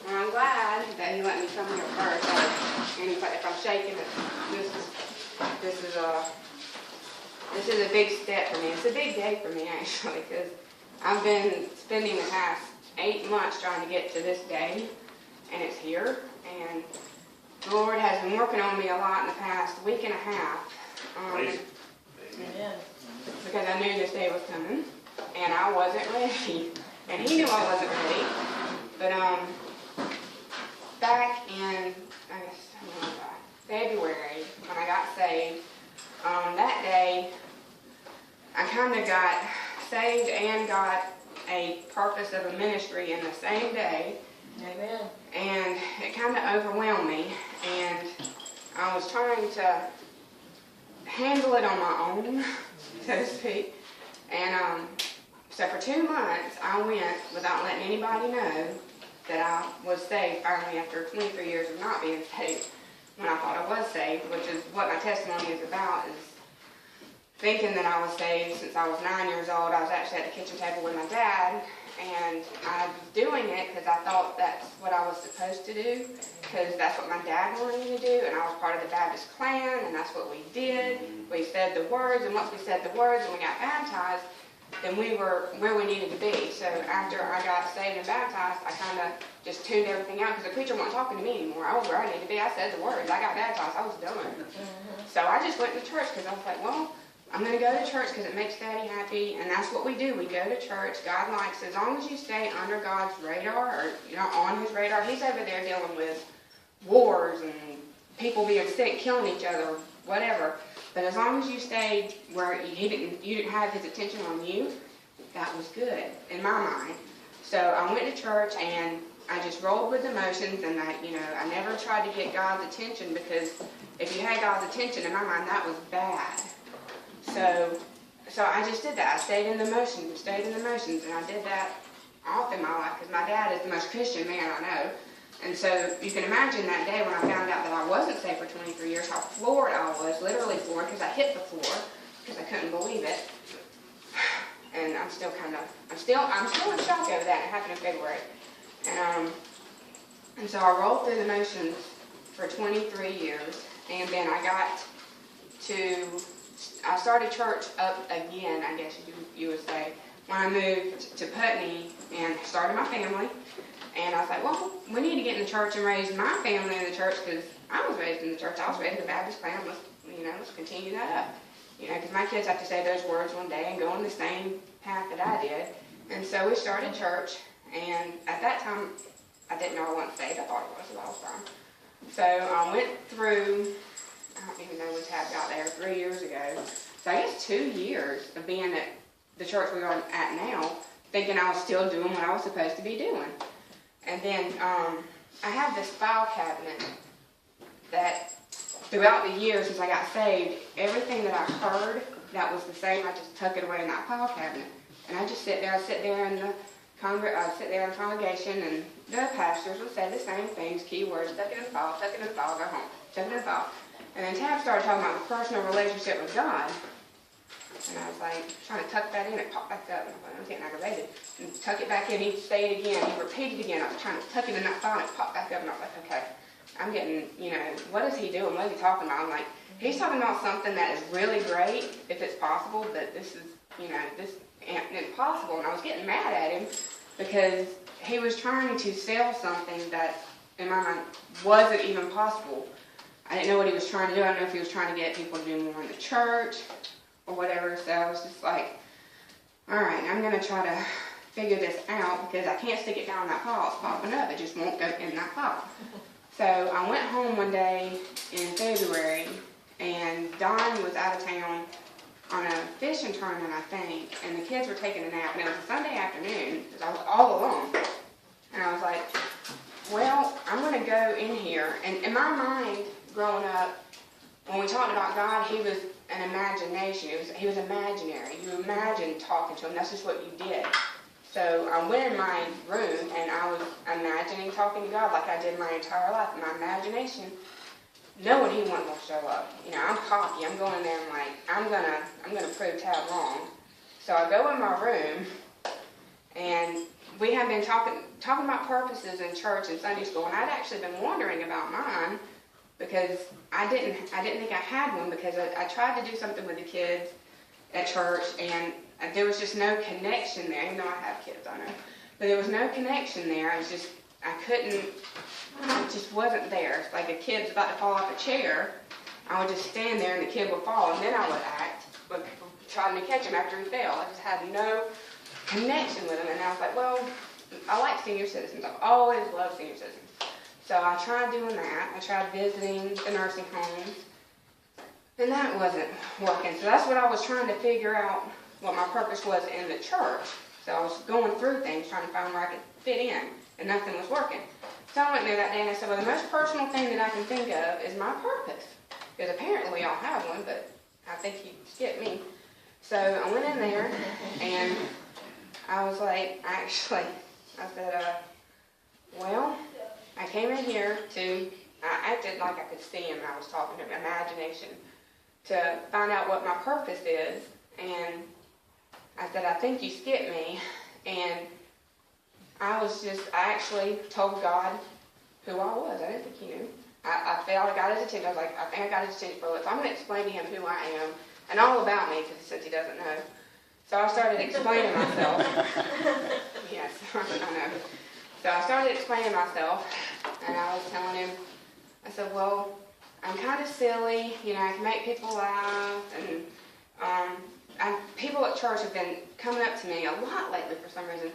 Well, I'm glad that he let me come here first. And if I'm shaking it, this is a big step for me. It's a big day for me actually, because I've been spending the past 8 months trying to get to this day, and it's here. And the Lord has been working on me a lot in the past week and a half. Because I knew this day was coming, and I wasn't ready. And he knew I wasn't ready. But back in, I guess, February, when I got saved, that day, I kind of got saved and got a purpose of a ministry in the same day. Amen. And it kind of overwhelmed me, and I was trying to handle it on my own, so to speak. And so for 2 months, I went without letting anybody know that I was saved finally after 23 years of not being saved, when I thought I was saved, which is what my testimony is about, is thinking that I was saved since I was 9 years old. I was actually at the kitchen table with my dad, and I was doing it because I thought that's what I was supposed to do, because that's what my dad wanted me to do, and I was part of the Baptist clan, and that's what we did. We said the words, and once we said the words and we got baptized, then we were where we needed to be. So after I got saved and baptized, I kind of just tuned everything out, because the preacher wasn't talking to me anymore. I was where I needed to be. I said the words. I got baptized. I was done. So I just went to church because I was like, well, I'm going to go to church because it makes Daddy happy, and that's what we do. We go to church. God likes, as long as you stay under God's radar, or on His radar. He's over there dealing with wars and people being sick, killing each other, whatever. But as long as you stayed where you didn't have His attention on you, that was good in my mind. So I went to church and I just rolled with the motions, and I never tried to get God's attention, because if you had God's attention, in my mind, that was bad. So I just did that. I stayed in the motions, and I did that all through my life, because my dad is the most Christian man I know. And so you can imagine that day when I found out that I wasn't saved for 23 years, how floored I was, literally floored, because I hit the floor, because I couldn't believe it. And I'm still in shock over that. It happened in February. And so I rolled through the motions for 23 years, and then I started church up again, I guess you would say, when I moved to Putney and started my family. And I was like, well, we need to get in the church and raise my family in the church, because I was raised in the church. I was raised in the Baptist clan. Let's continue that up. Because my kids have to say those words one day and go on the same path that I did. And so we started church, and at that time, I didn't know I wasn't saved. I thought it was, so I was fine. So I went through, I don't even know when Tab got there, 3 years ago. So I guess 2 years of being at the church we are at now, thinking I was still doing what I was supposed to be doing. And then I have this file cabinet that throughout the years since I got saved, everything that I heard that was the same, I just tuck it away in that file cabinet. And I just sit there. I sit there in the congregation, and the pastors would say the same things, keywords, tuck it in the file, go home, tuck it in the file. And then Tab started talking about the personal relationship with God. And I was like, trying to tuck that in, it popped back up. And I was getting aggravated. And tuck it back in, he'd say it again, he'd repeat it again. I was trying to tuck it in that file, and it popped back up, and I was like, okay, I'm getting, what is he doing? What is he talking about? I'm like, he's talking about something that is really great, if it's possible, but this is, this ain't impossible. And I was getting mad at him, because he was trying to sell something that, in my mind, wasn't even possible. I didn't know what he was trying to do. I don't know if he was trying to get people to do more in the church or whatever. So I was just like, all right, I'm going to try to figure this out, because I can't stick it down that file. It's popping up. It just won't go in that file. So I went home one day in February, and Don was out of town on a fishing tournament, I think, and the kids were taking a nap, and it was a Sunday afternoon, because I was all alone. And I was like, well, I'm going to go in here. And in my mind, growing up, when we talked about God, He was an imagination. He was imaginary. You imagined talking to Him. That's just what you did. So I went in my room, and I was imagining talking to God like I did my entire life. In my imagination, knowing He wasn't going to show up. I'm cocky. I'm going there and like, I'm gonna prove Tab wrong. So I go in my room, and we had been talking about purposes in church and Sunday school, and I'd actually been wondering about mine because I didn't think I had one, because I tried to do something with the kids at church, and there was just no connection there. Even though I have kids, I know, but there was no connection there. I couldn't. It just wasn't there. It's like a kid's about to fall off a chair. I would just stand there and the kid would fall, and then I would act, but trying to catch him after he fell. I just had no connection with him, and I was like, well, I like senior citizens. I've always loved senior citizens. So I tried doing that. I tried visiting the nursing homes, and that wasn't working. So that's what I was trying to figure out, what my purpose was in the church. So I was going through things, trying to find where I could fit in, and nothing was working. So I went there that day and I said, well, the most personal thing that I can think of is my purpose. Because apparently we all have one, but I think he skipped me. So I went in there and I was like, I said, well, I came in here I acted like I could see him. I was talking to him, imagination, to find out what my purpose is. And I said, I think you skipped me. And I actually told God who I was. I didn't think he knew. I felt I got his attention. I was like, I think I got his attention for a little. So I'm going to explain to him who I am and all about me, since he doesn't know. So I started explaining myself. Yes, I know. So I started explaining myself, and I was telling him, I said, well, I'm kind of silly. I can make people laugh, and people at church have been coming up to me a lot lately for some reason,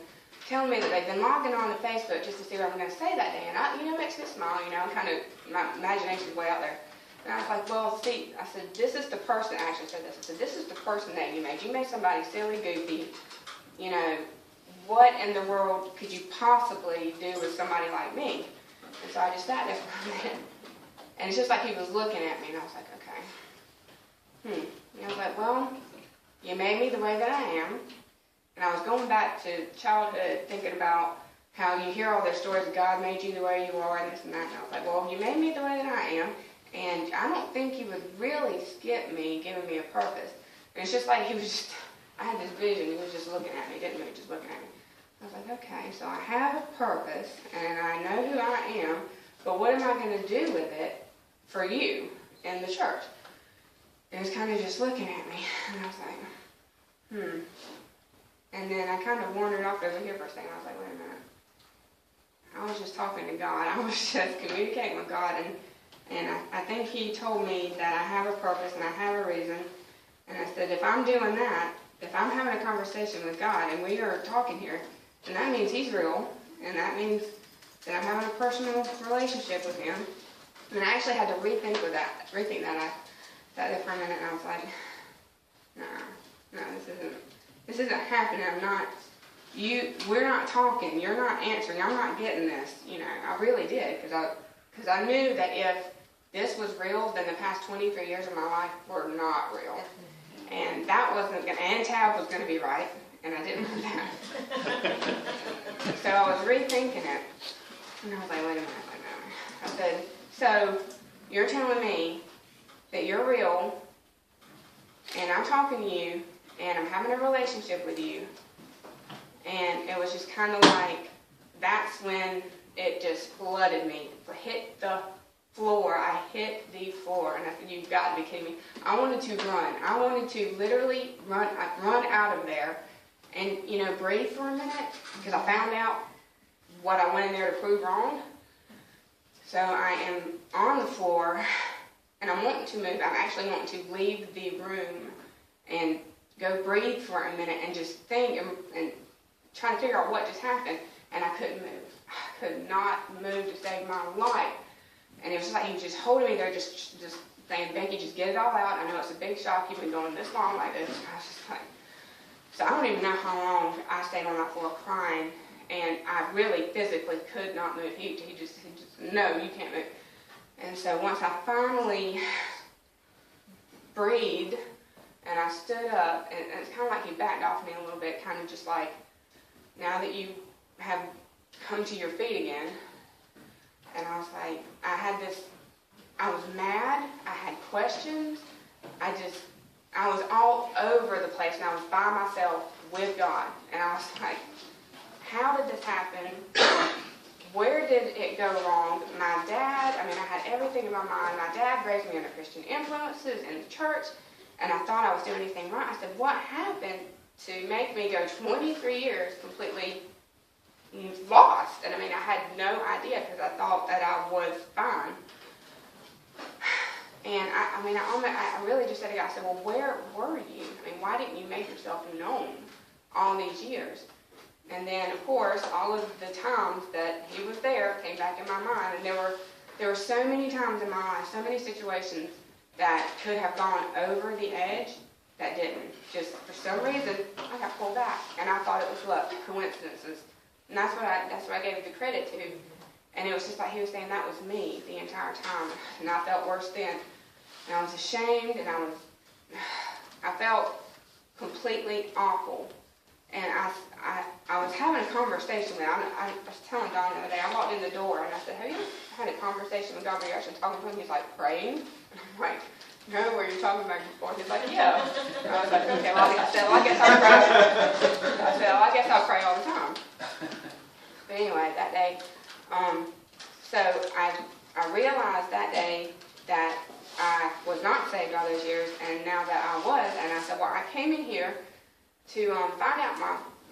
telling me that they've been logging on to Facebook just to see what I'm going to say that day, and it makes me smile, kind of, my imagination's way out there. And I was like, well, see, I said, this is the person, I actually said this, I said, this is the person that you made. You made somebody silly, goofy, what in the world could you possibly do with somebody like me? And so I just sat there for a minute, and it's just like he was looking at me, and I was like, okay. And I was like, well, you made me the way that I am. And I was going back to childhood, thinking about how you hear all those stories of God made you the way you are and this and that. And I was like, well, you made me the way that I am, and I don't think you would really skip me giving me a purpose. And it's just like I had this vision. He was just looking at me, didn't he? Just looking at me. I was like, okay, so I have a purpose, and I know who I am, but what am I going to do with it for you in the church? And he was kind of just looking at me, and I was like, And then I kind of wandered off over here for a second. I was like, wait a minute. I was just talking to God. I was just communicating with God, and I think he told me that I have a purpose and I have a reason. And I said, if I'm doing that, if I'm having a conversation with God and we are talking here, then that means he's real, and that means that I'm having a personal relationship with him. And I actually had to rethink that. I sat there for a minute and I was like, no, this isn't happening. We're not talking. You're not answering. I'm not getting this. I really did, because I knew that if this was real, then the past 23 years of my life were not real. And that wasn't going to, and Tab was going to be right, and I didn't want that. So I was rethinking it, and I was like, wait a minute, I said, so you're telling me that you're real, and I'm talking to you, and I'm having a relationship with you, and it was just kind of like, that's when it just flooded me. It hit the floor. I hit the floor, and I said, you've got to be kidding me. I wanted to run. I wanted to literally run out of there and, breathe for a minute, because I found out what I went in there to prove wrong. So I am on the floor, and I'm wanting to move. I'm actually wanting to leave the room and go breathe for a minute and just think and try to figure out what just happened, and I couldn't move. I could not move to save my life. And it was just like he was just holding me there, just saying, Becky, just get it all out. I know it's a big shock. You've been going this long like this. I was just like, so I don't even know how long I stayed on that floor crying, and I really physically could not move. He just, no, you can't move. And so once I finally breathed and I stood up, and it's kind of like he backed off me a little bit, kind of just like, now that you have come to your feet again. And I was like, I was mad, I had questions, I was all over the place, and I was by myself with God. And I was like, how did this happen? Where did it go wrong? My dad, I had everything in my mind. My dad raised me under Christian influences in the church, and I thought I was doing anything right. I said, what happened to make me go 23 years completely lost? And I had no idea because I thought that I was fine. And I really just said to God, I said, well, where were you? Why didn't you make yourself known all these years? And then, of course, all of the times that he was there came back in my mind. And there were so many times in my life, so many situations that could have gone over the edge that didn't. Just for some reason, I got pulled back. And I thought it was luck, coincidences. And that's what I gave the credit to. And it was just like he was saying, that was me the entire time. And I felt worse then. And I was ashamed, and I felt completely awful. And I was having a conversation with him. I was telling Don the other day, I walked in the door, and I said, have you had a conversation with God where you're actually talking to him? He's like, praying? And I'm like, no, were you talking about before? He's like, yeah. And I was like, okay, well, I guess I'll pray. I said, well, I guess I'll pray all the time. But anyway, that day, so I realized that day that I was not saved all those years, and now that I was, and I said, well, I came in here to find out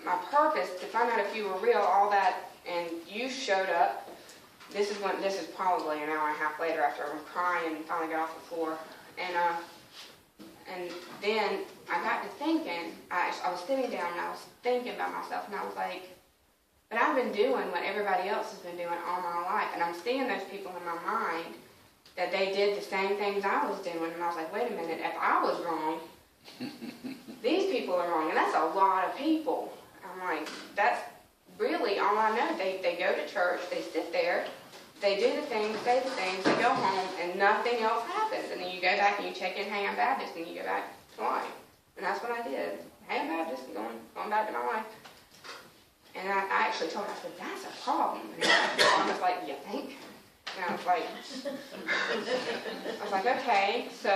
my purpose, to find out if you were real, all that, and you showed up. This is probably an hour and a half later after I'm crying and finally got off the floor, and then I got to thinking, I was sitting down and I was thinking about myself, and I was like, but I've been doing what everybody else has been doing all my life, and I'm seeing those people in my mind that they did the same things I was doing, and I was like, wait a minute, if I was wrong, these people are wrong, and that's a lot of people. I'm like, that's really all I know. They go to church, they sit there, they do the things, say the things, they go home, and nothing else happens. And then you go back and you check in, hey, I'm Baptist, and you go back to life. And that's what I did. Hey, I'm Baptist, and going back to my life. And I actually told her, I said, that's a problem. And I was like, you think? And I was like, okay, so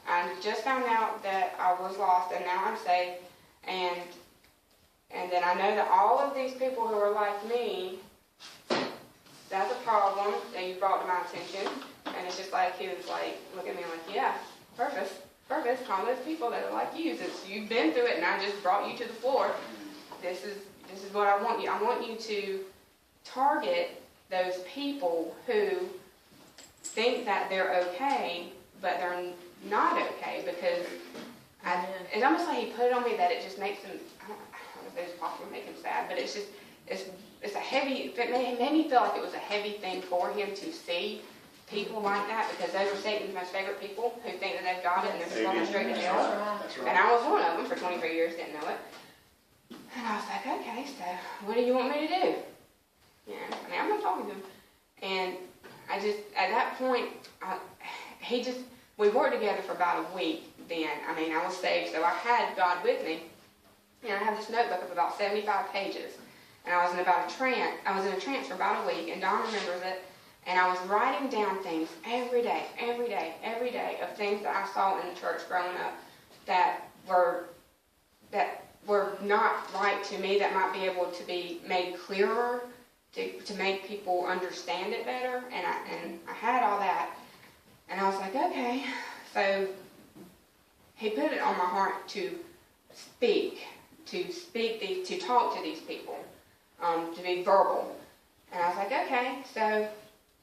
I just found out that I was lost, and now I'm saved, and then I know that all of these people who are like me, that's a problem that you brought to my attention. And it's just like he was like, look at me like, yeah, purpose, all those people that are like you, since you've been through it, and I just brought you to the floor. This is what I want you. I want you to target those people who think that they're okay, but they're not okay, because it's almost like he put it on me that it just makes him, I don't know if it's possible to make him sad, but it's just, it's a heavy, it made me feel like it was a heavy thing for him to see people like that, because those are Satan's most favorite people, who think that they've got it and they're just going straight to hell. That's right. And I was one of them for 23 years, didn't know it. And I was like, okay, so what do you want me to do? Yeah, I'm not talking to him. And I just, at that point, we worked together for about a week then. I was saved, so I had God with me. And I have this notebook of about 75 pages. And I was in a trance for about a week, and Don remembers it. And I was writing down things every day of things that I saw in the church growing up that were not right to me, that might be able to be made clearer, to make people understand it better. And I had all that. And I was like, okay. So he put it on my heart to talk to these people, to be verbal. And I was like, okay. So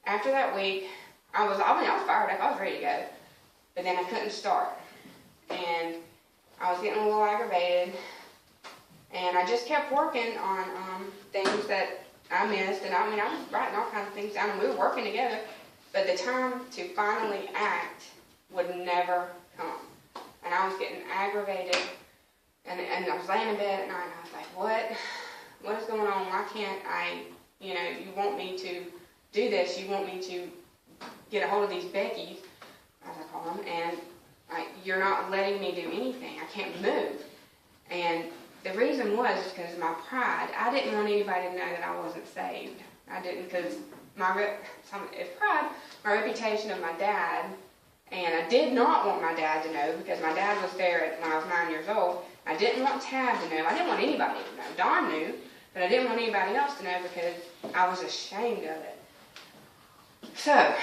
after that week, I was fired up. I was ready to go. But then I couldn't start. And I was getting a little aggravated. And I just kept working on things that I missed. And I was writing all kinds of things down, and we were working together. But the time to finally act would never come. And I was getting aggravated. And I was laying in bed at night, and I was like, what is going on? Why can't I, you want me to do this. You want me to get a hold of these Beckys, as I call them, and you're not letting me do anything. I can't move. And the reason was because of my pride. I didn't want anybody to know that I wasn't saved. I didn't, because it's pride, my reputation of my dad, and I did not want my dad to know, because my dad was there when I was 9 years old. I didn't want Tab to know. I didn't want anybody to know. Don knew, but I didn't want anybody else to know because I was ashamed of it. So,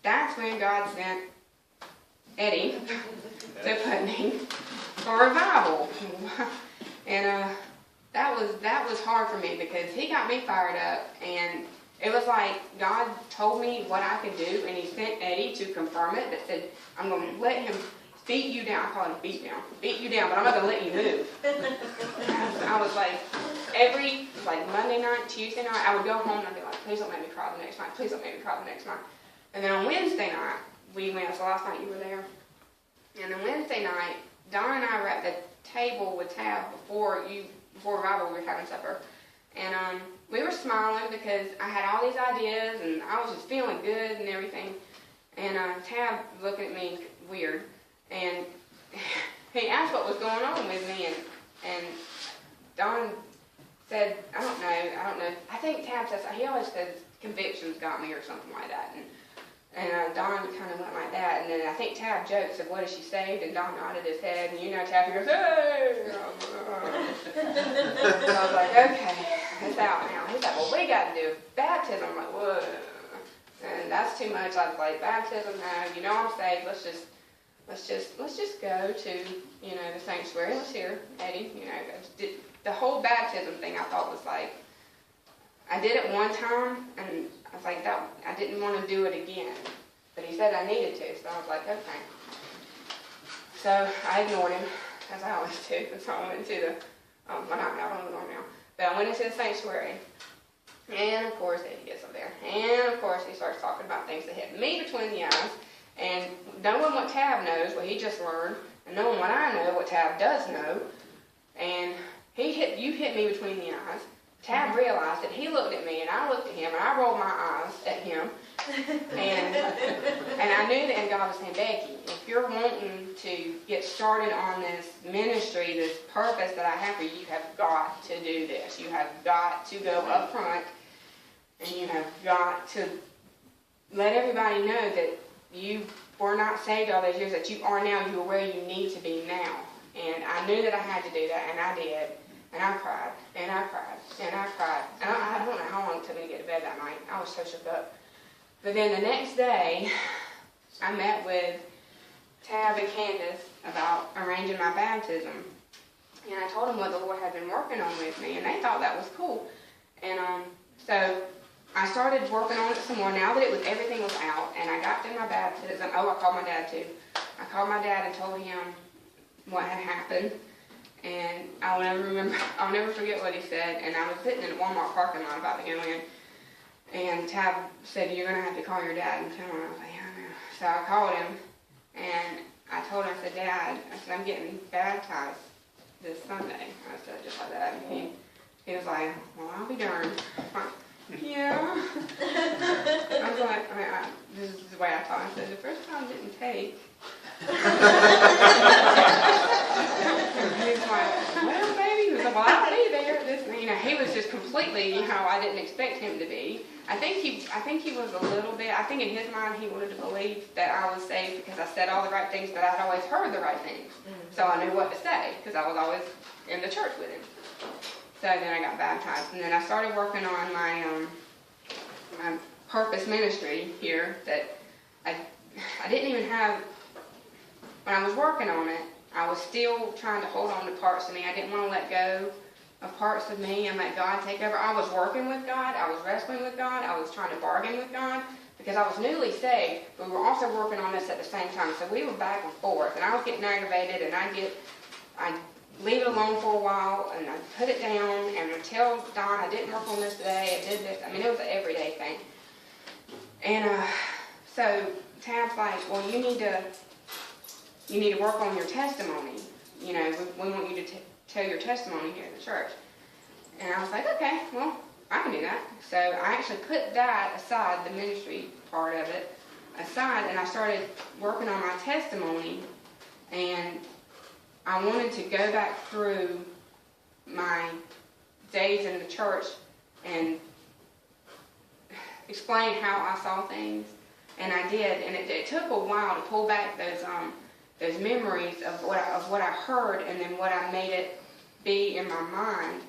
that's when God sent Eddie to put me for revival. And that was hard for me because he got me fired up, and it was like God told me what I could do, and he sent Eddie to confirm it, that said, I'm going to let him beat you down. I call him beat you down, but I'm not going to let you move. I was like, Monday night, Tuesday night, I would go home and I'd be like, please don't make me cry the next night. Please don't make me cry the next night. And then on Wednesday night, we went, so last night you were there. And on Wednesday night, Don and I were at the table with Tab before revival, we were having supper. And we were smiling because I had all these ideas and I was just feeling good and everything. And Tab was looking at me weird. And he asked what was going on with me. And Don said, I don't know. I think Tab says, he always says convictions got me or something like that. And Don kind of went like that. And then I think Tab joked, said, what is she saved? And Don nodded his head. And Tab goes, hey! So I was like, okay, it's out now. He's like, well, what do you got to do? Baptism. I'm like, whoa. And that's too much. I was like, baptism, no, I'm saved. Let's just go to, the sanctuary. Let's hear Eddie, the whole baptism thing I thought was like, I did it one time, and I was like, I didn't want to do it again. But he said I needed to, so I was like, okay. So I ignored him, as I always do. So I went into the, well, not now, I don't ignore him now. But I went into the sanctuary, and of course, Eddie gets up there. And of course, he starts talking about things that hit me between the eyes. And knowing what Tab knows, what he just learned, and knowing what I know, what Tab does know, and you hit me between the eyes. Tab realized it. He looked at me, and I looked at him, and I rolled my eyes at him. And I knew that, and God was saying, Becki, if you're wanting to get started on this ministry, this purpose that I have for you, you have got to do this. You have got to go up front, and you have got to let everybody know that you were not saved all those years, that you are now, you are where you need to be now. And I knew that I had to do that, and I did. And I cried, and I cried, and I cried. And I don't know how long it took me to get to bed that night. I was so shook up. But then the next day, I met with Tab and Candace about arranging my baptism. And I told them what the Lord had been working on with me, and they thought that was cool. And so I started working on it some more now that everything was out, and I got to my baptism. Oh, I called my dad too. I called my dad and told him what had happened. And I'll never forget what he said. And I was sitting in a Walmart parking lot about to go in. And Tab said, you're going to have to call your dad and tell him. I was like, yeah, I know. So I called him. And I told him, I said, Dad, I'm getting baptized this Sunday. I said, just like that. And he was like, well, I'll be darned. Yeah. I was like, this is the way I thought. I said, the first time didn't take. He's like, well, baby. He was like, well, I'll be there. He was just completely, I didn't expect him to be. I think he was a little bit. I think in his mind he wanted to believe that I was saved because I said all the right things, but I'd always heard the right things, so I knew what to say because I was always in the church with him. So then I got baptized, and then I started working on my my purpose ministry here that I didn't even have. When I was working on it, I was still trying to hold on to parts of me. I didn't want to let go of parts of me and let God take over. I was working with God. I was wrestling with God. I was trying to bargain with God because I was newly saved, but we were also working on this at the same time. So we were back and forth, and I was getting aggravated, and I'd leave it alone for a while, and I'd put it down, and I'd tell Don I didn't work on this today, I did this. I mean, it was an everyday thing. And so Tab's like, well, you need to work on your testimony. We want you to tell your testimony here in the church. And I was like, okay, well, I can do that. So I actually put that aside, the ministry part of it aside, and I started working on my testimony, and I wanted to go back through my days in the church and explain how I saw things, and I did, and it took a while to pull back those memories of what I heard, and then what I made it be in my mind.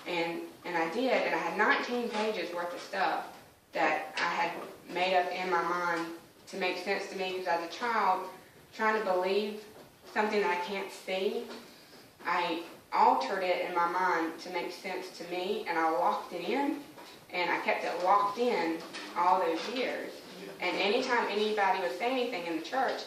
And And I did, and I had 19 pages worth of stuff that I had made up in my mind to make sense to me, because as a child, trying to believe something that I can't see, I altered it in my mind to make sense to me, and I locked it in, and I kept it locked in all those years. And anytime anybody would say anything in the church,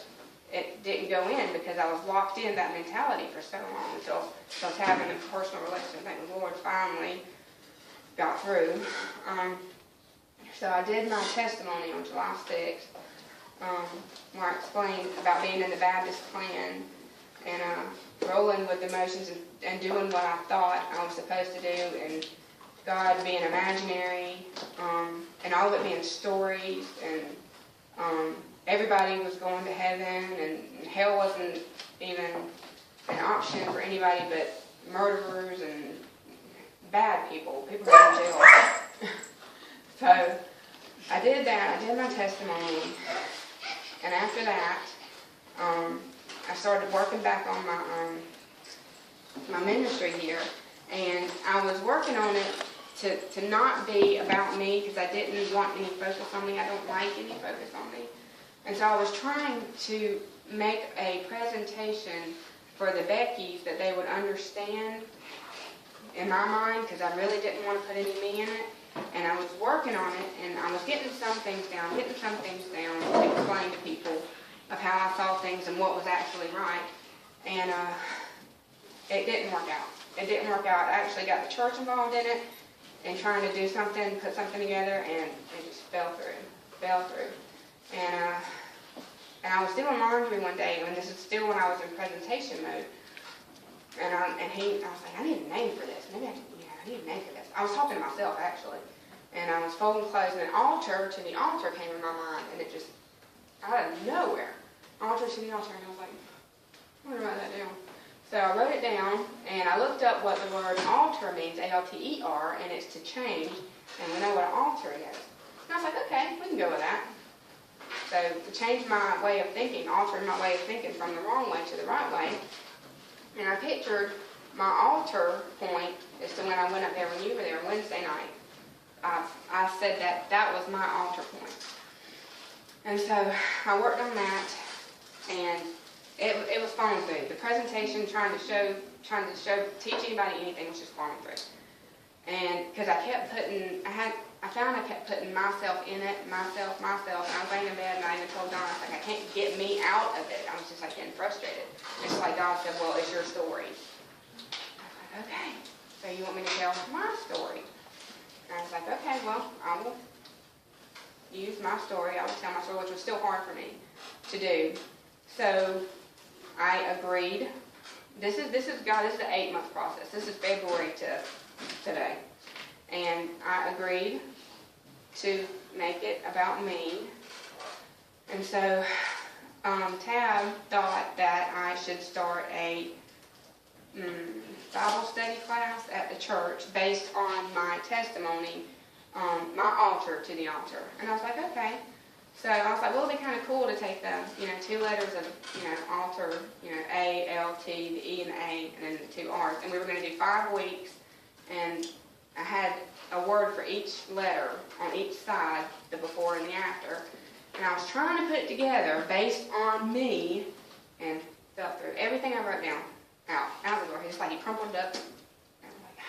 it didn't go in, because I was locked in that mentality for so long until I was having a personal relationship. I think the Lord finally got through. So I did my testimony on July 6th, where I explained about being in the Baptist plan and rolling with the motions and doing what I thought I was supposed to do, and God being imaginary, and all of it being stories, and everybody was going to heaven, and hell wasn't even an option for anybody but murderers and bad people who were in jail. So I did that. I did my testimony, and after that, I started working back on my ministry here, and I was working on it to not be about me, because I didn't want any focus on me. I don't like any focus on me. And so I was trying to make a presentation for the Beckys that they would understand in my mind, because I really didn't want to put any me in it. And I was working on it, and I was getting some things down to explain to people of how I saw things and what was actually right. And it didn't work out. It didn't work out. I actually got the church involved in it and trying to do something, put something together, and it just fell through. And I was doing laundry one day, and this is still when I was in presentation mode. And I was like, I need a name for this. Maybe I need a name for this. I was talking to myself, actually. And I was folding clothes, and an altar to the altar came in my mind, and it just, out of nowhere, altar to the altar, and I was like, I wonder about that down. So I wrote it down, and I looked up what the word altar means, A-L-T-E-R, and it's to change, and we know what an altar is. And I was like, okay, we can go with that. So to change my way of thinking, altering my way of thinking from the wrong way to the right way, and I pictured my altar point as to when I went up there when you were there Wednesday night. I said that was my altar point. And so I worked on that, and it was falling through. The presentation, trying to teach anybody anything, was just falling through. And because I found I kept putting myself in it, myself, and I was laying in bed, and I even told Don, I was like, I can't get me out of it. I was just like getting frustrated. It's like God said, well, it's your story. I was like, okay, so you want me to tell my story? And I was like, okay, well, I will use my story. I will tell my story, which was still hard for me to do. So I agreed. This is the 8-month process. This is February to today. And I agreed to make it about me. And so Tab thought that I should start a Bible study class at the church based on my testimony, my altar to the altar. And I was like, okay. So I was like, well, it'd be kind of cool to take the, 2 letters of, altar, A, L, T, the E and the A, and then the 2 R's. And we were going to do 5 weeks, and I had a word for each letter on each side, the before and the after. And I was trying to put it together based on me, and fell through. Everything I wrote down, out the door. He just he crumpled it up. And I'm like,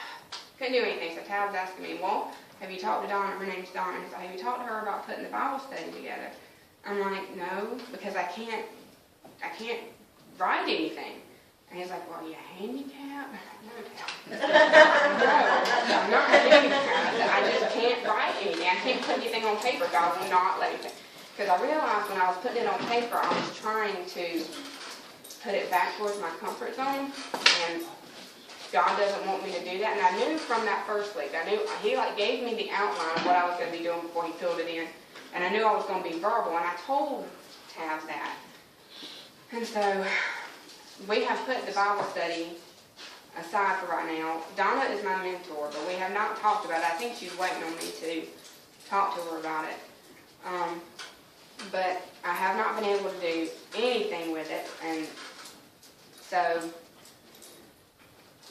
couldn't do anything. So Tab was asking me, well, have you talked to Donna? Her name's Donna. He's like, have you talked to her about putting the Bible study together? I'm like, no, because I can't write anything. And he's like, well, are you handicapped? No, I'm not handicapped. I just can't write anything. I can't put anything on paper. God will not let me. Because I realized when I was putting it on paper, I was trying to put it back towards my comfort zone. And God doesn't want me to do that. And I knew from that first week, he gave me the outline of what I was going to be doing before he filled it in. And I knew I was going to be verbal. And I told Tab that. And so we have put the Bible study aside for right now. Donna is my mentor, but we have not talked about it. I think she's waiting on me to talk to her about it. But I have not been able to do anything with it. And so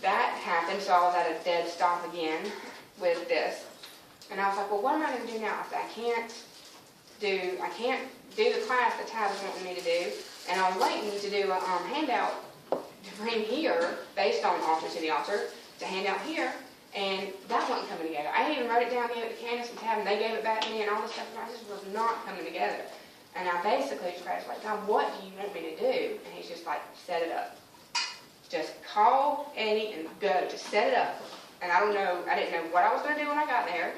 that happened, so I was at a dead stop again. with this. And I was like, well, what am I going to do now? I said, I can't do the class that Tab is wanting me to do. And I was waiting to do a handout to bring here, based on Altar to the Altar, to hand out here. And that wasn't coming together. I even wrote it down, gave it to Candace and Tab, and they gave it back to me and all this stuff. And I just was not coming together. And I basically just was like, God, what do you want me to do? And he's just like, set it up. Just call Eddie and go. Just set it up. And I didn't know what I was going to do when I got there.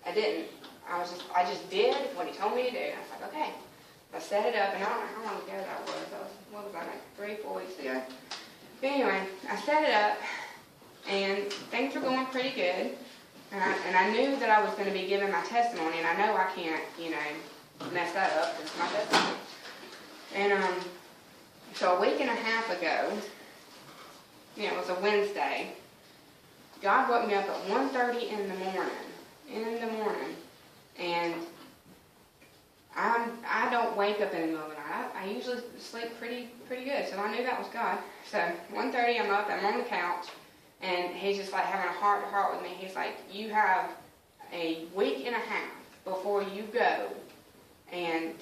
I didn't. I just did what he told me to do. And I was like, okay. I set it up, and I don't know how long ago that was. What was I, like 3-4 weeks ago? But anyway, I set it up, and things were going pretty good. And I knew that I was going to be giving my testimony, and I know I can't, mess that up. It's my testimony. And so a week and a half ago, it was a Wednesday, God woke me up at 1:30 in the morning, and I don't wake up in the middle of the night. I usually sleep pretty good, so I knew that was God. So 1:30, I'm up, I'm on the couch, and he's just like having a heart-to-heart with me. He's like, you have a week and a half before you go and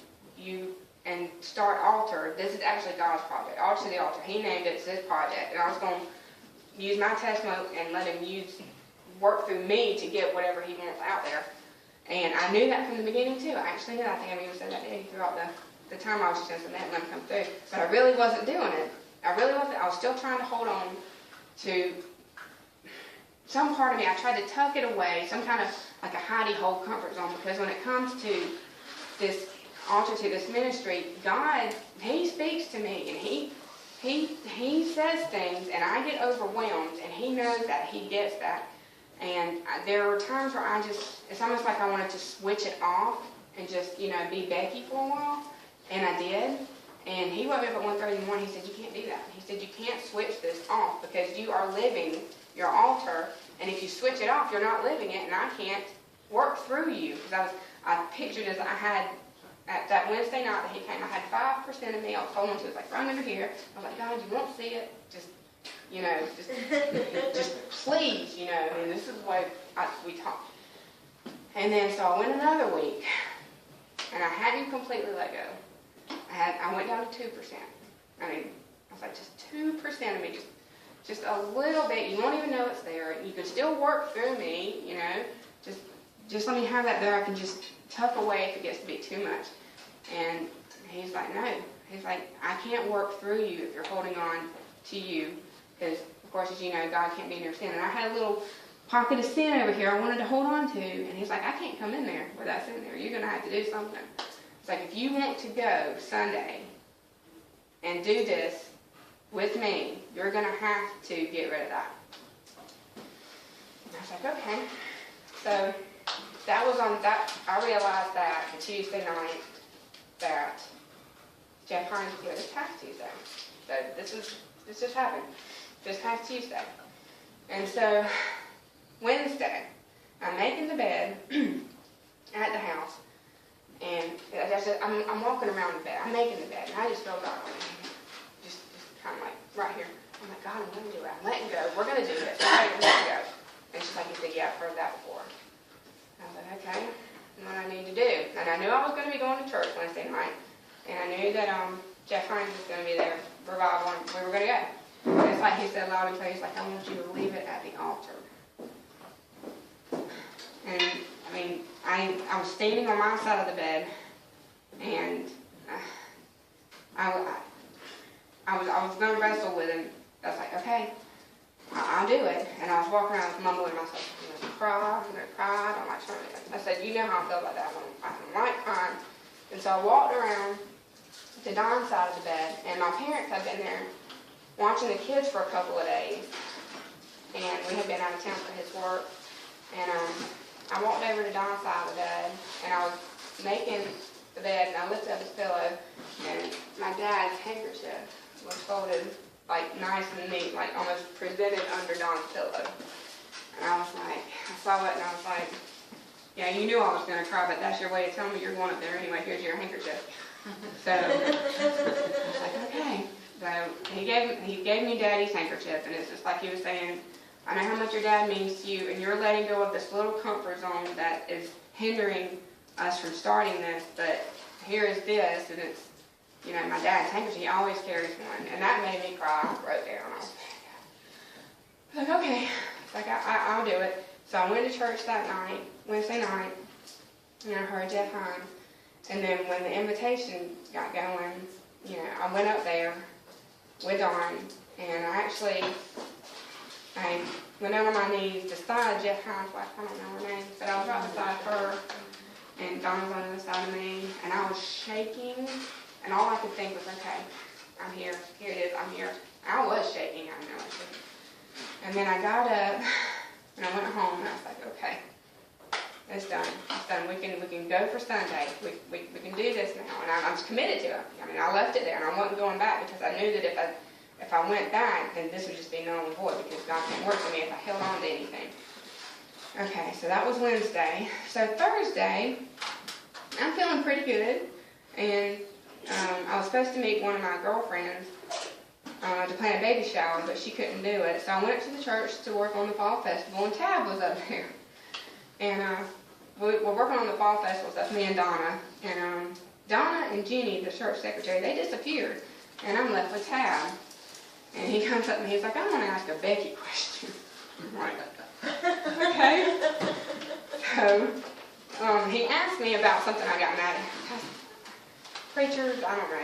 start Altar. This is actually God's project, Altar to the Altar. He named it his project, and I was going to use my testimony and let him work through me to get whatever he wants out there. And I knew that from the beginning too. I actually knew that. I think I even said that to Eddie throughout the time I was just going to let him come through. But I really wasn't doing it. I was still trying to hold on to some part of me. I tried to tuck it away, some kind of like a hidey hole comfort zone, because when it comes to this altar, to this ministry, God, he speaks to me, and he says things, and I get overwhelmed, and he knows that, he gets that. And there were times where it's almost like I wanted to switch it off and just, be Becki for a while. And I did. And he woke me up at 1:30 in the morning. He said, you can't do that. He said, you can't switch this off because you are living your altar. And if you switch it off, you're not living it. And I can't work through you. Because I pictured as I had, at that Wednesday night that he came, I had 5% of me. I was holding on to it, like right under here. I was like, God, you won't see it. Just please, and this is the way we talk. And then, so I went another week, and I hadn't completely let go. I went down to 2%. I was like, just 2% of me, just a little bit. You won't even know it's there. You could still work through me, just let me have that there. I can just tuck away if it gets to be too much. And he's like, no. He's like, I can't work through you if you're holding on to you. Because, of course, as you know, God can't be in your sin. And I had a little pocket of sin over here I wanted to hold on to. And he's like, I can't come in there with that sin there. You're going to have to do something. It's like, if you want to go Sunday and do this with me, you're going to have to get rid of that. And I was like, okay. So that was on that. I realized that the Tuesday night that Jeff Hines was here this past Tuesday. So this just happened. This past Tuesday. And so, Wednesday, I'm making the bed at the house, and I'm walking around the bed. I'm making the bed, and I just feel God just kind of like right here. I'm like, God, I'm going to do it. I'm letting go. We're going to do this. I'm letting go. And she's like, you said, yeah, I've heard that before. I was like, okay, what I need to do. And I knew I was going to be going to church Wednesday night, and I knew that Jeff Hines was going to be there, revival, and we were going to go. And it's like he said loud and clear, he's like, I want you to leave it at the altar. And, I was standing on my side of the bed, and I was going to wrestle with him. I was like, okay, I'll do it. And I was walking around mumbling to myself, I'm going to cry, I don't like crying. I said, you know how I feel about that. I don't like crying. And so I walked around to Don's side of the bed, and my parents had been there watching the kids for a couple of days. And we had been out of town for his work. And I walked over to Don's side of the bed, and I was making the bed, and I lifted up his pillow, and my dad's handkerchief was folded, like, nice and neat, like, almost presented under Don's pillow. And I was like, I saw it, and I was like, yeah, you knew I was going to cry, but that's your way of telling me you're going up there anyway. Here's your handkerchief. So, I was like, okay. So, he gave me Daddy's handkerchief, and it's just like he was saying, I know how much your dad means to you, and you're letting go of this little comfort zone that is hindering us from starting this, but here is this, and it's, you know, my dad's handkerchief, he always carries one, and that made me cry. I broke down. I was like, okay, it's like, I'll do it. So I went to church that night, Wednesday night, and I heard Jeff Hines, and then when the invitation got going, you know, I went up there with Dawn, and I went down on my knees beside Jeff Hines' wife, I don't know her name, but I was right beside her, and Dawn was on the other side of me, and I was shaking, and all I could think was, okay, I'm here it is, I'm here. I was shaking, I know I should. And then I got up, and I went home, and I was like, okay, it's done. It's done. We can go for Sunday. We can do this now, and I'm committed to it. I mean, I left it there, and I wasn't going back because I knew that if I went back, then this would just be null and void because God can't work for me if I held on to anything. Okay, so that was Wednesday. So Thursday, I'm feeling pretty good, and I was supposed to meet one of my girlfriends to plan a baby shower, but she couldn't do it. So I went to the church to work on the fall festival, and Tab was up there. And we're working on the fall festival, so that's me and Donna. And Donna and Jeannie, the church secretary, they disappeared. And I'm left with Tab. And he comes up and he's like, I want to ask a Becki question. I'm like, okay. So he asked me about something I got mad at. Preachers, I don't know.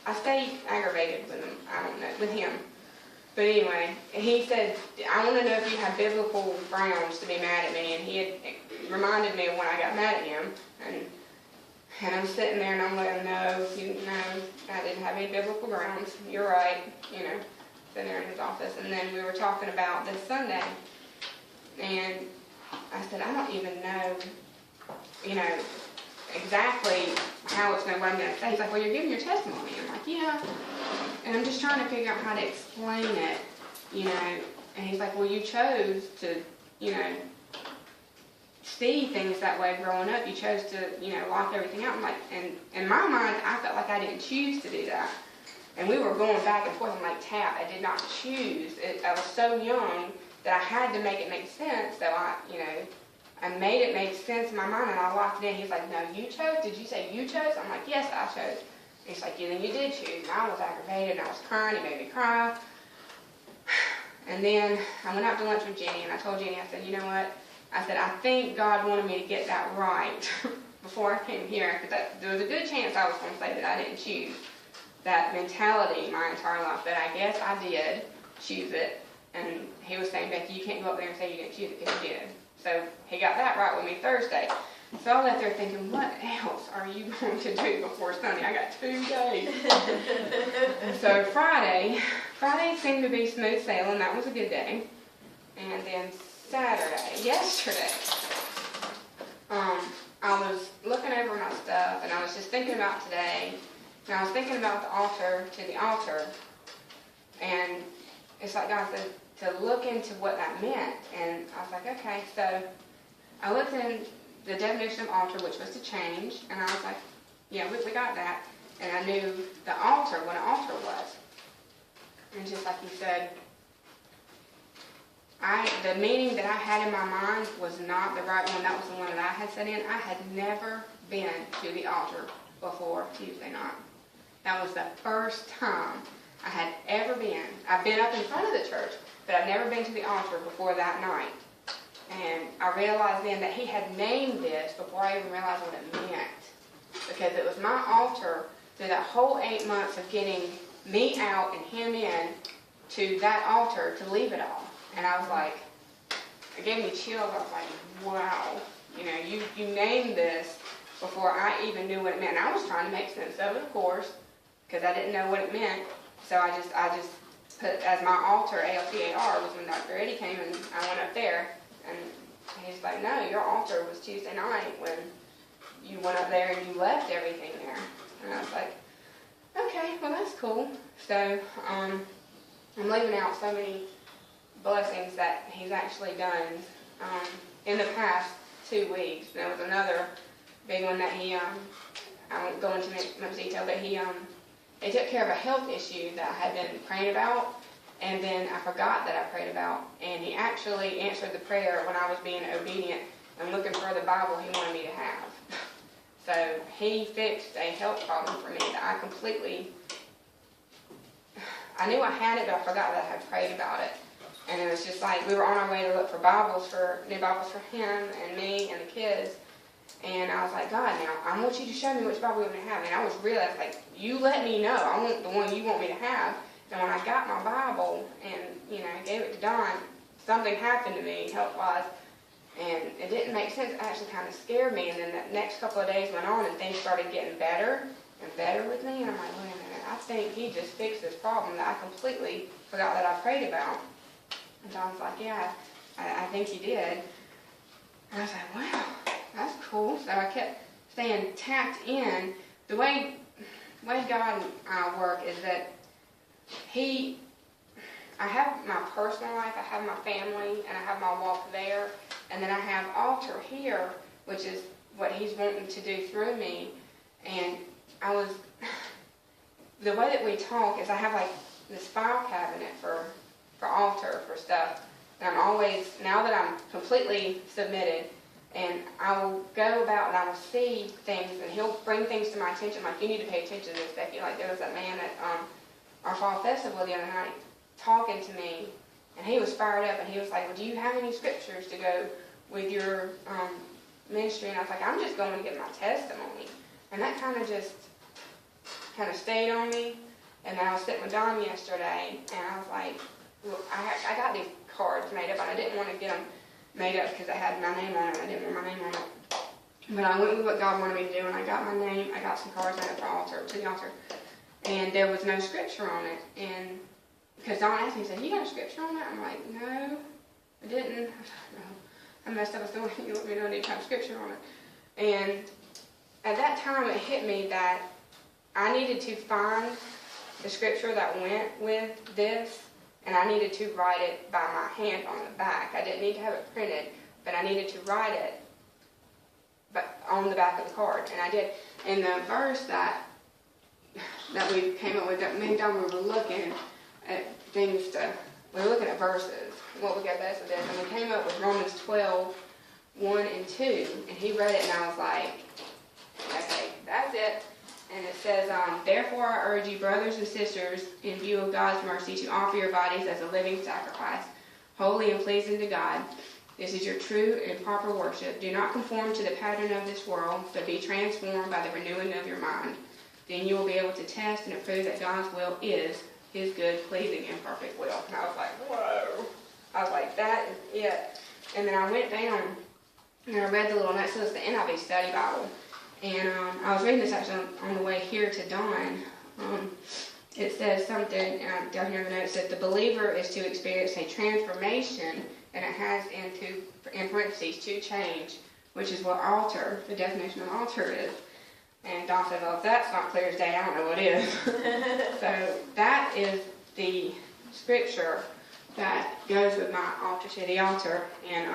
I stay aggravated with him. I don't know, with him. But anyway, he said, I want to know if you have biblical grounds to be mad at me. And he had reminded me of when I got mad at him. And I'm sitting there and I'm like, no, I didn't have any biblical grounds. You're right. You know, sitting there in his office. And then we were talking about this Sunday. And I said, I don't even know, you know, exactly how it's going to, what I'm going to say. He's like, well, you're giving your testimony. I'm like, yeah. And I'm just trying to figure out how to explain it, you know. And he's like, well, you chose to, you know, see things that way growing up. You chose to, you know, lock everything out. I'm like, and in my mind, I felt like I didn't choose to do that. And we were going back and forth. I'm like, Tab, I did not choose. I was so young that I had to make it make sense. So I made it make sense in my mind, and I locked it in. He's like, no, you chose? Did you say you chose? I'm like, yes, I chose. And he's like, yeah, then you did choose. And I was aggravated, and I was crying. He made me cry. And then I went out to lunch with Jenny, and I told Jenny, I said, you know what? I said, I think God wanted me to get that right before I came here, because there was a good chance I was going to say that I didn't choose that mentality my entire life, but I guess I did choose it. And he was saying, Becki, you can't go up there and say you didn't choose it because you did. So he got that right with me Thursday. So I left there thinking, what else are you going to do before Sunday? I got 2 days. So Friday seemed to be smooth sailing. That was a good day. And then yesterday, I was looking over my stuff, and I was just thinking about today, and I was thinking about the altar to the altar, and it's like God said to look into what that meant, and I was like, okay, so I looked in the definition of altar, which was to change, and I was like, yeah, we got that, and I knew the altar, what an altar was, and just like you said, the meaning that I had in my mind was not the right one. That was the one that I had set in. I had never been to the altar before Tuesday night. That was the first time I had ever been. I've been up in front of the church, but I've never been to the altar before that night. And I realized then that he had named this before I even realized what it meant. Because it was my altar through that whole 8 months of getting me out and him in to that altar to leave it all. And I was like, it gave me chills. I was like, wow, you know, you named this before I even knew what it meant. And I was trying to make sense of it, of course, because I didn't know what it meant. So I just put as my altar, ALTAR, was when Dr. Eddie came, and I went up there. And he's like, no, your altar was Tuesday night when you went up there and you left everything there. And I was like, okay, well, that's cool. So I'm leaving out so many blessings that he's actually done in the past 2 weeks. There was another big one that he, I won't go into much detail, but he took care of a health issue that I had been praying about, and then I forgot that I prayed about, and he actually answered the prayer when I was being obedient and looking for the Bible he wanted me to have. So he fixed a health problem for me that I knew I had it, but I forgot that I had prayed about it. And it was just like, we were on our way to look for new Bibles for him and me and the kids. And I was like, God, now, I want you to show me which Bible we want to have. And I was like, you let me know. I want the one you want me to have. And when I got my Bible and, gave it to Don, something happened to me health-wise. And it didn't make sense. It actually kind of scared me. And then the next couple of days went on and things started getting better and better with me. And I'm like, wait a minute, I think he just fixed this problem that I completely forgot that I prayed about. And Don's like, yeah, I think he did. And I was like, wow, that's cool. So I kept staying tapped in. The way God and I work is that I have my personal life, I have my family, and I have my walk there. And then I have altar here, which is what he's wanting to do through me. And the way that we talk is I have like this file cabinet for altar, for stuff. And I'm always, now that I'm completely submitted, and I will go about and I will see things, and he'll bring things to my attention, like, you need to pay attention to this, Becki. Like, there was that man at our fall festival the other night talking to me, and he was fired up, and he was like, well, do you have any scriptures to go with your ministry? And I was like, I'm just going to give my testimony. And that kind of stayed on me. And then I was sitting with Don yesterday, and I was like, well, I got these cards made up, and I didn't want to get them made up because I had my name on it. I didn't want my name on it. But I went with what God wanted me to do, and I got my name. I got some cards made up to the altar. And there was no scripture on it. And because Don asked me, he said, you got a scripture on it? I'm like, no, I didn't. I was like, no. I messed up. I still you let me know I need to have scripture on it. And at that time, it hit me that I needed to find the scripture that went with this, and I needed to write it by my hand on the back. I didn't need to have it printed, but I needed to write it on the back of the card, and I did. And the verse that we came up with, that me and Don were looking at we were looking at verses, what we got best of this, and we came up with Romans 12, 1 and 2, and he read it, and I was like, okay, that's it. And it says, therefore I urge you, brothers and sisters, in view of God's mercy, to offer your bodies as a living sacrifice, holy and pleasing to God. This is your true and proper worship. Do not conform to the pattern of this world, but be transformed by the renewing of your mind. Then you will be able to test and approve that God's will is his good, pleasing, and perfect will. And I was like, whoa. I was like, that is it. And then I went down and I read the little note. So it's the NIV Study Bible. And I was reading this actually on the way here to Dawn. It says something down here in the note. It says the believer is to experience a transformation, and it has in parentheses, to change, which is what altar, the definition of altar is. And Dawn said, well, if that's not clear as day, I don't know what is. So that is the scripture that goes with my altar to the altar. And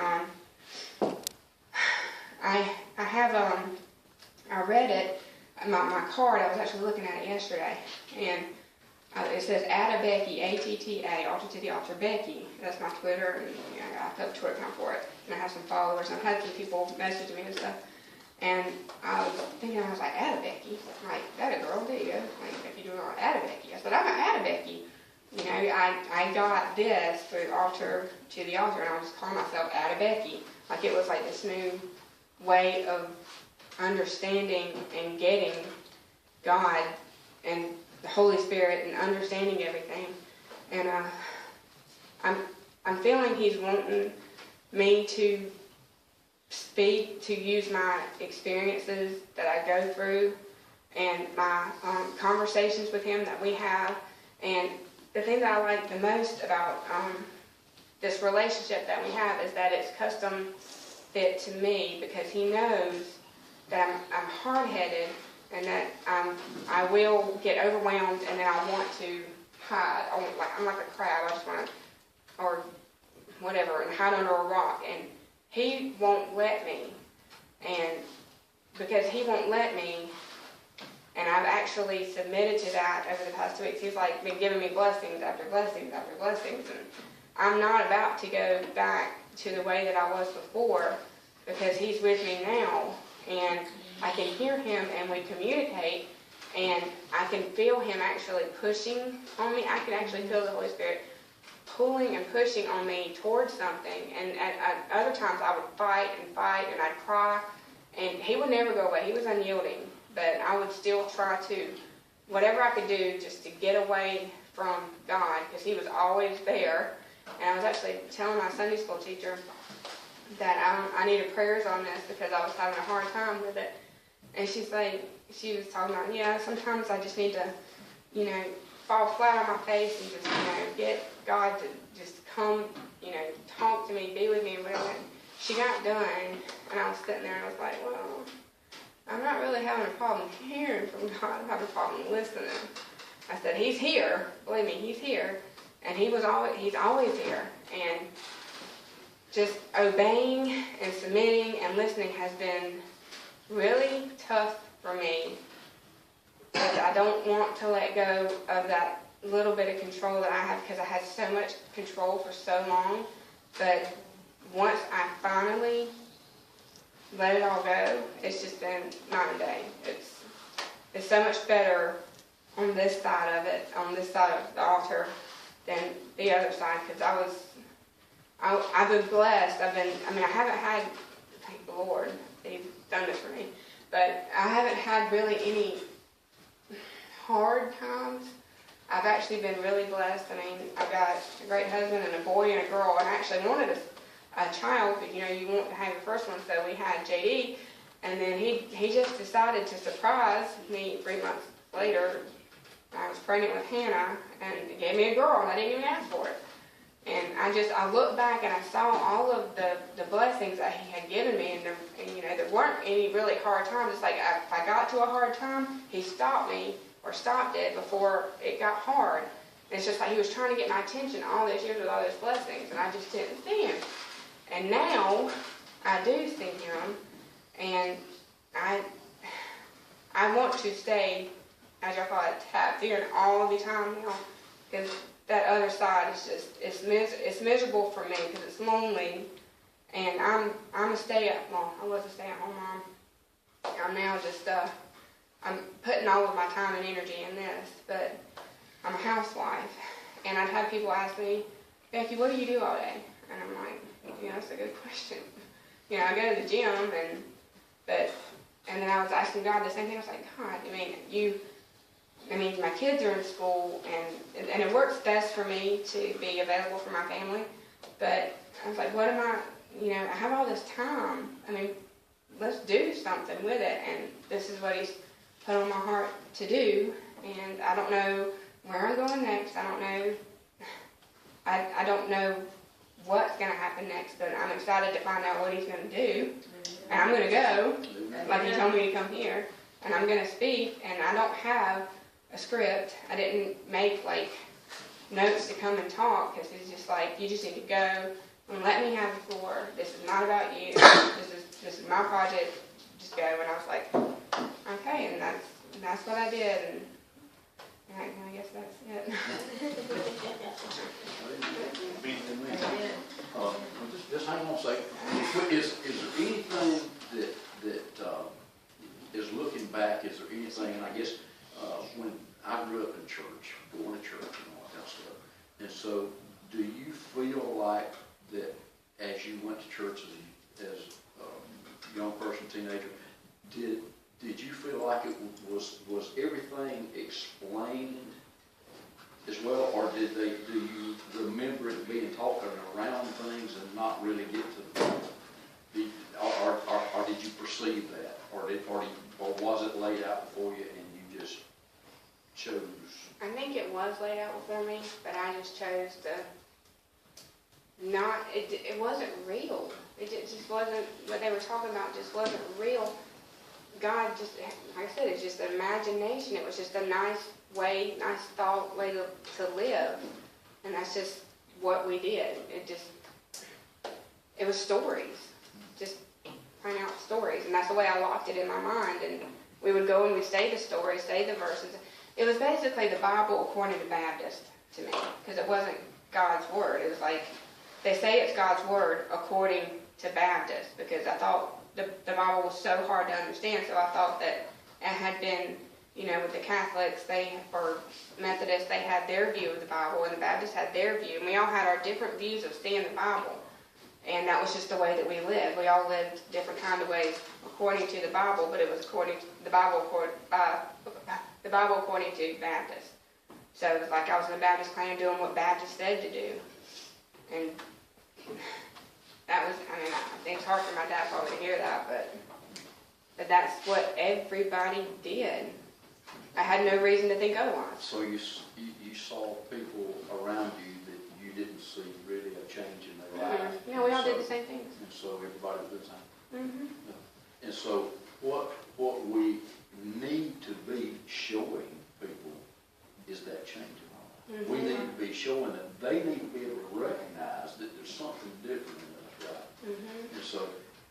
I read it, my card, I was actually looking at it yesterday, and it says, add a Becki, A-T-T-A, altar to the altar, Becki. That's my Twitter, and I put a Twitter account for it, and I have some followers, and I've had some people message me and stuff, and I was thinking, I was like, add a Becki. I'm like, that a girl, there you go. Like, if you do it, add a Becki. I said, I'm going to add a Becki. I got this through altar to the altar, and I was just calling myself add a Becki. Like, it was like this new way of understanding and getting God and the Holy Spirit and understanding everything. And I'm feeling he's wanting me to speak, to use my experiences that I go through and my conversations with him that we have. And the thing that I like the most about this relationship that we have is that it's custom fit to me, because he knows that I'm hard-headed and that I will get overwhelmed, and then I want to hide. I'm like a crab. I just want to, or whatever, and hide under a rock. And he won't let me. And because he won't let me, and I've actually submitted to that over the past 2 weeks. He's like been giving me blessings after blessings after blessings, and I'm not about to go back to the way that I was before, because he's with me now, and I can hear him and we communicate, and I can feel him actually pushing on me. I can actually feel the Holy Spirit pulling and pushing on me towards something, and at other times I would fight, and I'd cry, and he would never go away. He was unyielding, but I would still try to, whatever I could do just to get away from God, because he was always there. And I was actually telling my Sunday school teacher that I needed prayers on this because I was having a hard time with it. And she was talking about, yeah, sometimes I just need to, fall flat on my face and just, get God to just come, talk to me, be with me, and whatever. She got done, and I was sitting there, and I was like, well, I'm not really having a problem hearing from God. I'm having a problem listening. I said, he's here. Believe me, he's here. And he's always here. And just obeying and submitting and listening has been really tough for me, because I don't want to let go of that little bit of control that I have, because I had so much control for so long. But once I finally let it all go, it's just been night and day. It's so much better on this side of it, on this side of the altar, than the other side, because I've been blessed. I haven't had, thank the Lord, he's done this for me, but I haven't had really any hard times. I've actually been really blessed. I've got a great husband and a boy and a girl, and I actually wanted a child, but you want to have your first one, so we had JD, and then he just decided to surprise me 3 months later. I was pregnant with Hannah, and he gave me a girl, and I didn't even ask for it. And I looked back and I saw all of the blessings that he had given me, and there weren't any really hard times. It's like if I got to a hard time, he stopped me or stopped it before it got hard. And it's just like he was trying to get my attention all those years with all those blessings, and I just didn't see him. And now I do see him, and I want to stay, as y'all call it, tapped in all the time now, because that other side is just, it's miserable for me, because it's lonely, and I was a stay-at-home mom. I'm now just, I'm putting all of my time and energy in this, but I'm a housewife, and I'd have people ask me, Becki, what do you do all day? And I'm like, that's a good question. I go to the gym, and then I was asking God the same thing. I was like, God, my kids are in school, and it works best for me to be available for my family, but I was like, what am I have all this time. Let's do something with it, and this is what he's put on my heart to do, and I don't know where I'm going next. I don't know what's going to happen next, but I'm excited to find out what he's going to do, and I'm going to go, like he told me to come here, and I'm going to speak, and I don't have a script. I didn't make notes to come and talk, because it's just like, you just need to go and let me have the floor. This is not about you. This is my project. Just go. And I was like, okay, and that's what I did, and I guess that's it. Just hang on a second. Is there anything that is looking back? Is there anything? And I guess when I grew up in church, going to church and all that kind of stuff, and so do you feel like that as you went to church as a young person, teenager, did you feel like it was everything explained as well, or do you remember it being talking around things and not really get to the or did you perceive that, or was it laid out before you and you just chose? I think it was laid out before me, but I just chose to not. It wasn't real. It just wasn't what they were talking about. Just wasn't real. God just, like I said, it's just imagination. It was just a nice way to live, and that's just what we did. It was stories, just plain out stories, and that's the way I locked it in my mind. we would go and we'd say the story, say the verses. It was basically the Bible according to Baptist to me, because it wasn't God's word. It was like, they say it's God's word according to Baptist, because I thought the Bible was so hard to understand, so I thought that it had been, with the Catholics, or Methodists, they had their view of the Bible, and the Baptists had their view, and we all had our different views of seeing the Bible. And that was just the way that we lived. We all lived different kind of ways according to the Bible, but it was according to the Bible according to Baptist. So it was like I was in the Baptist clan doing what Baptist said to do. And that was, I think it's hard for my dad probably to hear that, but that's what everybody did. I had no reason to think otherwise. So you saw people around you that you didn't see really a change in their life. Yeah, we all did the same things. And so everybody was the same. Mm-hmm. And so what we need to be showing people is that change in our life. Mm-hmm. We need to be showing them. They need to be able to recognize that there's something different in us, right? Mm-hmm. And so,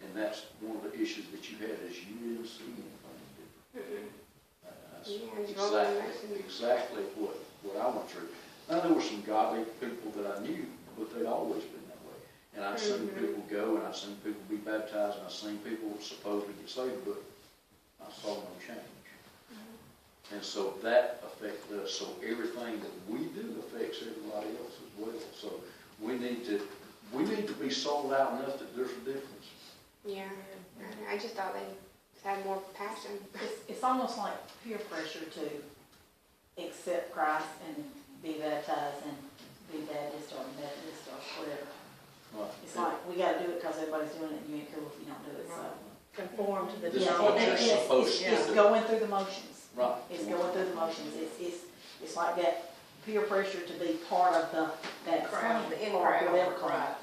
and that's one of the issues that you had is you didn't see anything different. Mm-hmm. That's exactly what I went through. Now there were some godly people that I knew, but they'd always been that way. And I've seen people go, and I've seen people be baptized, and I've seen people supposedly get saved, but I saw no change. And so that affected us. So everything that we do affects everybody else as well. So we need to be sold out enough that there's a difference. Yeah, I just thought they had more passion. It's almost like peer pressure to accept Christ and be baptized and be Baptist or Methodist or whatever. Right. It's like, we got to do it because everybody's doing it, and you ain't cool if you don't do it. So Conform to the This is yeah, what and you're supposed to it's do. going through the motions. Right. It's going through the motions. It's like that peer pressure to be part of that crowd, thing, the in or crowd, whatever. right.